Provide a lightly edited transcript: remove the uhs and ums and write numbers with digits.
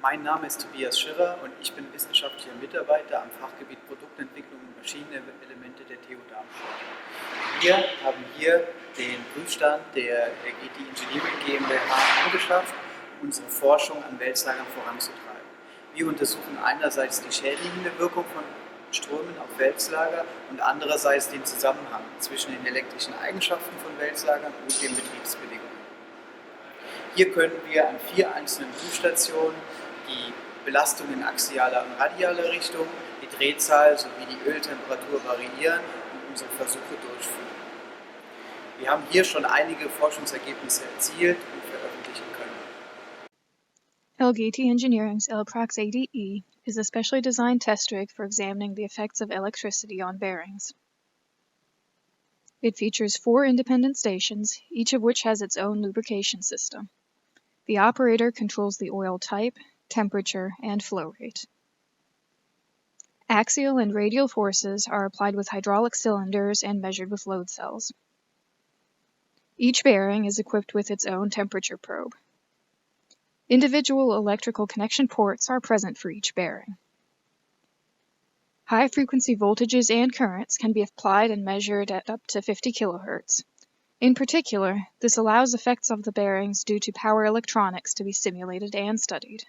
Mein Name ist Tobias Schirra und ich bin wissenschaftlicher Mitarbeiter am Fachgebiet Produktentwicklung und Maschinenelemente der TU Darmstadt. Wir haben hier den Prüfstand der Elgeti Engineering GmbH angeschafft, um unsere Forschung an Wälzlagern voranzutreiben. Wir untersuchen einerseits die schädigende Wirkung von Strömen auf Wälzlager und andererseits den Zusammenhang zwischen den elektrischen Eigenschaften von Wälzlagern und den Betriebsbedingungen. Hier können wir an 4 einzelnen Prüfstationen die Belastung in axialer und radialer Richtung, die Drehzahl sowie die Öltemperatur variieren und unsere Versuche durchführen. Wir haben hier schon einige Forschungsergebnisse erzielt und veröffentlichen können. Elgeti Engineering's LPROX 80E is a specially designed test rig for examining the effects of electricity on bearings. It features 4 independent stations, each of which has its own lubrication system. The operator controls the oil type, temperature, and flow rate. Axial and radial forces are applied with hydraulic cylinders and measured with load cells. Each bearing is equipped with its own temperature probe. Individual electrical connection ports are present for each bearing. High-frequency voltages and currents can be applied and measured at up to 50 kHz. In particular, this allows effects of the bearings due to power electronics to be simulated and studied.